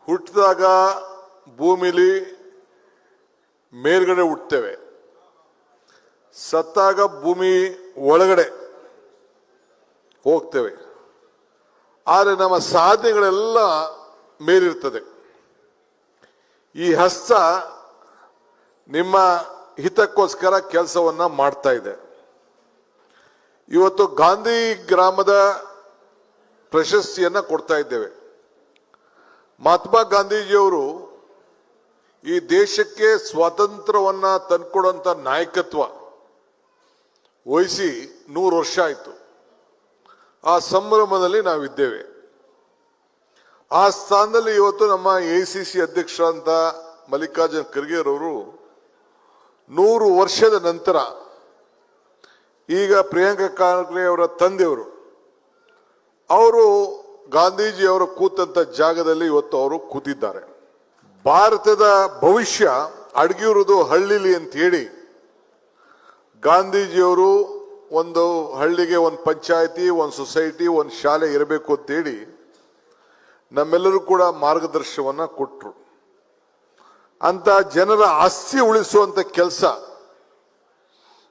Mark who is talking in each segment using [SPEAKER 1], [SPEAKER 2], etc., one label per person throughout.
[SPEAKER 1] ಹುಟ್ಟಿದಾಗ ಭೂಮಿಲಿ ಮೇಲ್ಗಡೆ ಹುಟ್ಟುತ್ತೇವೆ, ಸತ್ತಾಗ ಭೂಮಿ ಒಳಗಡೆ ಹೋಗ್ತೇವೆ. ಆದರೆ ನಮ್ಮ ಸಾಧನೆಗಳೆಲ್ಲ ಮೇಲಿರ್ತದೆ. ಈ ಹಸ್ತ ನಿಮ್ಮ ಹಿತಕ್ಕೋಸ್ಕರ ಕೆಲಸವನ್ನ ಮಾಡ್ತಾ ಇದೆ. ಇವತ್ತು ಗಾಂಧಿ ಗ್ರಾಮದ ಪ್ರಶಸ್ತಿಯನ್ನ ಕೊಡ್ತಾ ಇದ್ದೇವೆ. ಮಹಾತ್ಮ ಗಾಂಧೀಜಿಯವರು ಈ ದೇಶಕ್ಕೆ ಸ್ವಾತಂತ್ರ್ಯವನ್ನ ತಂದುಕೊಡುವಂತ ನಾಯಕತ್ವ ವಹಿಸಿ 100 ವರ್ಷ ಆಯಿತು. ಆ ಸಂಭ್ರಮದಲ್ಲಿ ನಾವಿದ್ದೇವೆ. ಆ ಸ್ಥಾನದಲ್ಲಿ ಇವತ್ತು ನಮ್ಮ AICC ಅಧ್ಯಕ್ಷರಂತ ಮಲ್ಲಿಕಾರ್ಜುನ್ ಖರ್ಗೆ ಅವರು 100 ವರ್ಷದ ನಂತರ ಈಗ ಪ್ರಿಯಾಂಕಾ ಖರ್ಗೆ ಅವರ ತಂದೆಯವರು ಅವರು ಗಾಂಧೀಜಿಯವರು ಕೂತಂತ ಜಾಗದಲ್ಲಿ ಇವತ್ತು ಅವರು ಕೂತಿದ್ದಾರೆ. ಭಾರತದ ಭವಿಷ್ಯ ಅಡಗಿರುವುದು ಹಳ್ಳಿಲಿ ಅಂತ ಹೇಳಿ ಗಾಂಧೀಜಿಯವರು ಒಂದು ಹಳ್ಳಿಗೆ ಒಂದು ಪಂಚಾಯತಿ, ಒಂದು ಸೊಸೈಟಿ, ಒಂದು ಶಾಲೆ ಇರಬೇಕು ಅಂತೇಳಿ ನಮ್ಮೆಲ್ಲರೂ ಕೂಡ ಮಾರ್ಗದರ್ಶನವನ್ನ ಕೊಟ್ಟರು. ಅಂತ ಜನರ ಆಸ್ತಿ ಉಳಿಸುವಂತ ಕೆಲಸ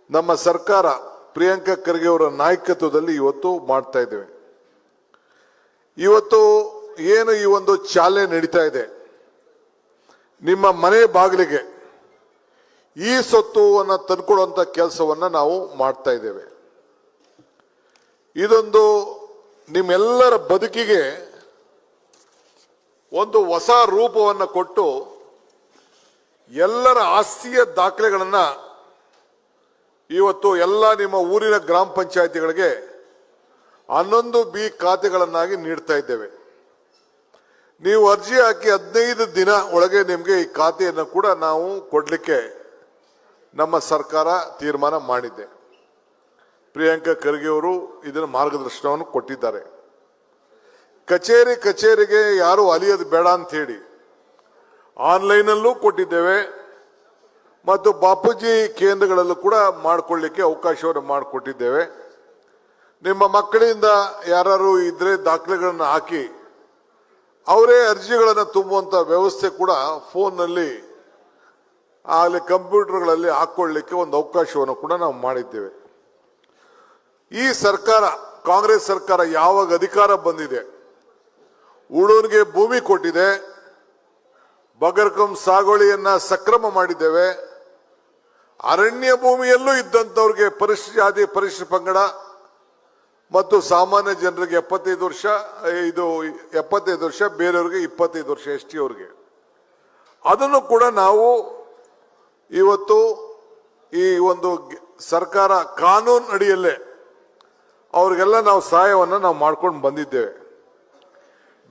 [SPEAKER 1] ನಮ್ಮ ಸರ್ಕಾರ ಪ್ರಿಯಾಂಕಾ ಖರ್ಗೆ ಅವರ ನಾಯಕತ್ವದಲ್ಲಿ ಇವತ್ತು ಮಾಡ್ತಾ ಇದ್ದೇವೆ. ಇವತ್ತು ಏನು ಈ ಒಂದು ಚಾಲನೆ ನಡೀತಾ ಇದೆ, ನಿಮ್ಮ ಮನೆ ಬಾಗಿಲಿಗೆ ಈ ಸೊತ್ತುವನ್ನು ತಂದುಕೊಡುವಂತ ಕೆಲಸವನ್ನ ನಾವು ಮಾಡ್ತಾ ಇದ್ದೇವೆ. ಇದೊಂದು ನಿಮ್ಮೆಲ್ಲರ ಬದುಕಿಗೆ ಒಂದು ಹೊಸ ರೂಪವನ್ನು ಕೊಟ್ಟು ಎಲ್ಲರ ಆಸ್ತಿಯ ದಾಖಲೆಗಳನ್ನ ಇವತ್ತು ಎಲ್ಲ ನಿಮ್ಮ ಊರಿನ ಗ್ರಾಮ ಪಂಚಾಯಿತಿಗಳಿಗೆ 11B ಖಾತೆಗಳನ್ನಾಗಿ ನೀಡ್ತಾ ಇದ್ದೇವೆ. ನೀವು ಅರ್ಜಿ ಹಾಕಿ 15 ದಿನ ಒಳಗೆ ನಿಮಗೆ ಈ ಖಾತೆಯನ್ನು ಕೂಡ ನಾವು ಕೊಡಲಿಕ್ಕೆ ನಮ್ಮ ಸರ್ಕಾರ ತೀರ್ಮಾನ ಮಾಡಿದೆ. ಪ್ರಿಯಾಂಕಾ ಖರ್ಗೆ ಅವರು ಇದನ್ನು ಮಾರ್ಗದರ್ಶನವನ್ನು ಕೊಟ್ಟಿದ್ದಾರೆ. ಕಚೇರಿಗೆ ಯಾರು ಅಲಿಯೋದು ಬೇಡ ಅಂತ ಹೇಳಿ ಆನ್ಲೈನಲ್ಲೂ ಕೊಟ್ಟಿದ್ದೇವೆ ಮತ್ತು ಬಾಪೂಜಿ ಕೇಂದ್ರಗಳಲ್ಲೂ ಕೂಡ ಮಾಡಿಕೊಳ್ಳಿಕ್ಕೆ ಅವಕಾಶವನ್ನು ಮಾಡಿಕೊಟ್ಟಿದ್ದೇವೆ. ನಿಮ್ಮ ಮಕ್ಕಳಿಂದ ಯಾರು ಇದ್ರೆ ದಾಖಲೆಗಳನ್ನು ಹಾಕಿ ಅವರೇ ಅರ್ಜಿಗಳನ್ನು ತುಂಬುವಂತ ವ್ಯವಸ್ಥೆ ಕೂಡ ಫೋನ್ನಲ್ಲಿ ಆಗಲಿ ಕಂಪ್ಯೂಟರ್ಗಳಲ್ಲಿ ಹಾಕೊಳ್ಳಿಕ್ಕೆ ಒಂದು ಅವಕಾಶವನ್ನು ಕೂಡ ನಾವು ಮಾಡಿದ್ದೇವೆ. ಈ ಸರ್ಕಾರ, ಕಾಂಗ್ರೆಸ್ ಸರ್ಕಾರ ಯಾವಾಗ ಅಧಿಕಾರ ಬಂದಿದೆ, ಉಳೂರಿಗೆ ಭೂಮಿ ಕೊಟ್ಟಿದೆ, ಬಗರ್ಕಂ ಸಾಗುವಳಿಯನ್ನ ಸಕ್ರಮ ಮಾಡಿದ್ದೇವೆ. ಅರಣ್ಯ ಭೂಮಿಯಲ್ಲೂ ಇದ್ದಂಥವ್ರಿಗೆ ಪರಿಶಿಷ್ಟ ಜಾತಿ, ಪರಿಶಿಷ್ಟ ಪಂಗಡ ಮತ್ತು ಸಾಮಾನ್ಯ ಜನರಿಗೆ 75 ವರ್ಷ, ಇದು 75 ವರ್ಷ, ಬೇರೆಯವ್ರಿಗೆ 25 ವರ್ಷ ST ಅವ್ರಿಗೆ, ಅದನ್ನು ಕೂಡ ನಾವು ಇವತ್ತು ಈ ಒಂದು ಸರ್ಕಾರ ಕಾನೂನು ಅಡಿಯಲ್ಲೇ ಅವ್ರಿಗೆಲ್ಲ ನಾವು ಸಹಾಯವನ್ನು ನಾವು ಮಾಡ್ಕೊಂಡು ಬಂದಿದ್ದೇವೆ.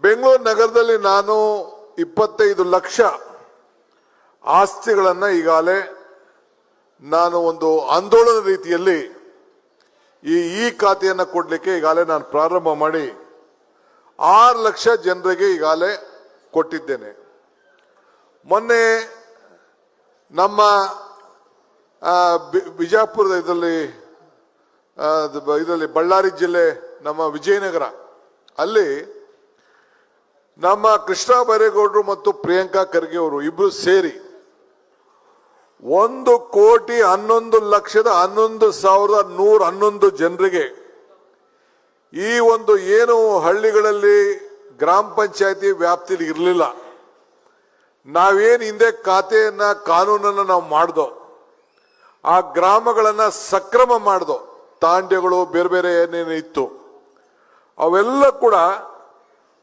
[SPEAKER 1] ಬೆಂಗಳೂರು ನಗರದಲ್ಲಿ ನಾನು 25 ಲಕ್ಷ ಆಸ್ತಿಗಳನ್ನ ಈಗಾಗಲೇ ನಾನು ಒಂದು ಆಂದೋಲನ ರೀತಿಯಲ್ಲಿ ಈ ಖಾತೆಯನ್ನು ಕೊಡಲಿಕ್ಕೆ ಈಗಾಗಲೇ ನಾನು ಪ್ರಾರಂಭ ಮಾಡಿ 6 ಲಕ್ಷ ಜನರಿಗೆ ಈಗಾಗಲೇ ಕೊಟ್ಟಿದ್ದೇನೆ. ಮೊನ್ನೆ ನಮ್ಮ ಬಿಜಾಪುರದ ಇದರಲ್ಲಿ ಬಳ್ಳಾರಿ ಜಿಲ್ಲೆ ನಮ್ಮ ವಿಜಯನಗರ ಅಲ್ಲಿ ನಮ್ಮ ಕೃಷ್ಣ ಬೈರೇಗೌಡರು ಮತ್ತು ಪ್ರಿಯಾಂಕಾ ಖರ್ಗೆ ಅವರು ಇಬ್ರು ಸೇರಿ 1,11,11,111 ಜನರಿಗೆ ಈ ಒಂದು ಏನು ಹಳ್ಳಿಗಳಲ್ಲಿ ಗ್ರಾಮ ಪಂಚಾಯತಿ ವ್ಯಾಪ್ತಿಲಿ ಇರಲಿಲ್ಲ, ನಾವೇನು ಹಿಂದೆ ಖಾತೆಯನ್ನ ಕಾನೂನನ್ನ ನಾವು ಮಾಡ್ದೋ, ಆ ಗ್ರಾಮಗಳನ್ನ ಸಕ್ರಮ ಮಾಡ್ದೋ, ತಾಂಡ್ಯಗಳು ಬೇರೆ ಬೇರೆ ಏನೇನು ಇತ್ತು ಅವೆಲ್ಲ ಕೂಡ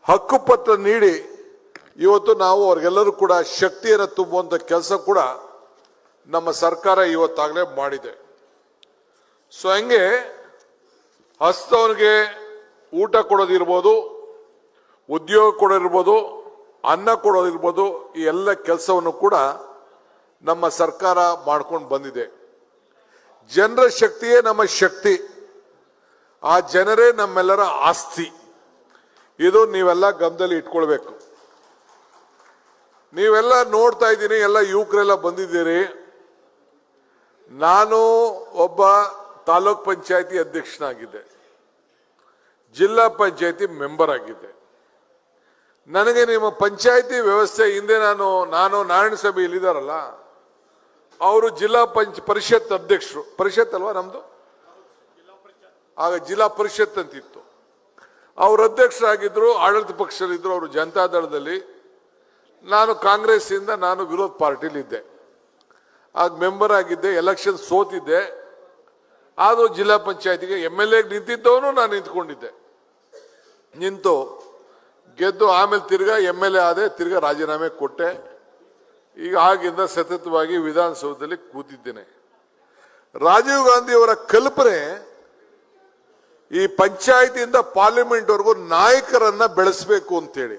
[SPEAKER 1] ಹಕ್ಕುಪತ್ರ ನೀಡಿ ಇವತ್ತು ನಾವು ಅವ್ರಿಗೆಲ್ಲರೂ ಕೂಡ ಶಕ್ತಿಯನ್ನು ತುಂಬುವಂತ ಕೆಲಸ ಕೂಡ ನಮ್ಮ ಸರ್ಕಾರ ಇವತ್ತಾಗಲೇ ಮಾಡಿದೆ. ಸೊ ಹಂಗೆ ಹಸ್ತವನಿಗೆ ಊಟ ಕೊಡೋದಿರ್ಬೋದು, ಉದ್ಯೋಗ ಕೊಡೋದಿರ್ಬೋದು, ಅನ್ನ ಕೊಡೋದಿರ್ಬೋದು, ಈ ಎಲ್ಲ ಕೆಲಸವನ್ನು ಕೂಡ ನಮ್ಮ ಸರ್ಕಾರ ಮಾಡ್ಕೊಂಡು ಬಂದಿದೆ. ಜನರ ಶಕ್ತಿಯೇ ನಮ್ಮ ಶಕ್ತಿ, ಆ ಜನರೇ ನಮ್ಮೆಲ್ಲರ ಆಸ್ತಿ. ಇದು ನೀವೆಲ್ಲ ಗಮನದಲ್ಲಿ ಇಟ್ಕೊಳ್ಬೇಕು. ನೀವೆಲ್ಲ ನೋಡ್ತಾ ಇದ್ದೀನಿ, ಎಲ್ಲ ಯುವಕರೆಲ್ಲ ಬಂದಿದ್ದೀರಿ. ನಾನು ಒಬ್ಬ ತಾಲೂಕ್ ಪಂಚಾಯತಿ ಅಧ್ಯಕ್ಷನಾಗಿದ್ದೆ, ಜಿಲ್ಲಾ ಪಂಚಾಯತಿ ಮೆಂಬರ್ ಆಗಿದ್ದೆ. ನನಗೆ ನಿಮ್ಮ ಪಂಚಾಯತಿ ವ್ಯವಸ್ಥೆ ಹಿಂದೆ ನಾನು ನಾರಾಯಣ ಸಭೆಯಲ್ಲಿ ಇದ್ದಾರಲ್ಲ, ಅವರು ಜಿಲ್ಲಾ ಪರಿಷತ್ ಅಧ್ಯಕ್ಷರು, ಪರಿಷತ್ ಅಲ್ವಾ ನಮ್ದು, ಆಗ ಜಿಲ್ಲಾ ಪರಿಷತ್ ಅಂತಿತ್ತು. ಅವರು ಅಧ್ಯಕ್ಷರಾಗಿದ್ರು, ಆಡಳಿತ ಪಕ್ಷದಲ್ಲಿದ್ದರು. ಅವರು ಜನತಾದಳದಲ್ಲಿ, ನಾನು ಕಾಂಗ್ರೆಸ್ ಇಂದ ನಾನು ವಿರೋಧ ಪಾರ್ಟಿಲಿ ಇದ್ದೆ. ಆಗ ಮೆಂಬರ್ ಆಗಿದ್ದೆ, ಎಲೆಕ್ಷನ್ ಸೋತಿದ್ದೆ. ಆದರೂ ಜಿಲ್ಲಾ ಪಂಚಾಯತಿಗೆ MLA ನಿಂತಿದ್ದವನು ನಾನು ನಿಂತ್ಕೊಂಡಿದ್ದೆ. ನಿಂತು ಗೆದ್ದು ಆಮೇಲೆ ತಿರ್ಗಾ MLA ಆದೆ, ತಿರ್ಗಾ ರಾಜೀನಾಮೆ ಕೊಟ್ಟೆ. ಈಗ ಆಗಿಂದ ಸತತವಾಗಿ ವಿಧಾನಸೌಧದಲ್ಲಿ ಕೂತಿದ್ದೇನೆ. ರಾಜೀವ್ ಗಾಂಧಿ ಅವರ ಕಲ್ಪನೆ ಈ ಪಂಚಾಯತಿಯಿಂದ ಪಾರ್ಲಿಮೆಂಟ್ ವರೆಗೂ ನಾಯಕರನ್ನ ಬೆಳೆಸಬೇಕು ಅಂತೇಳಿ.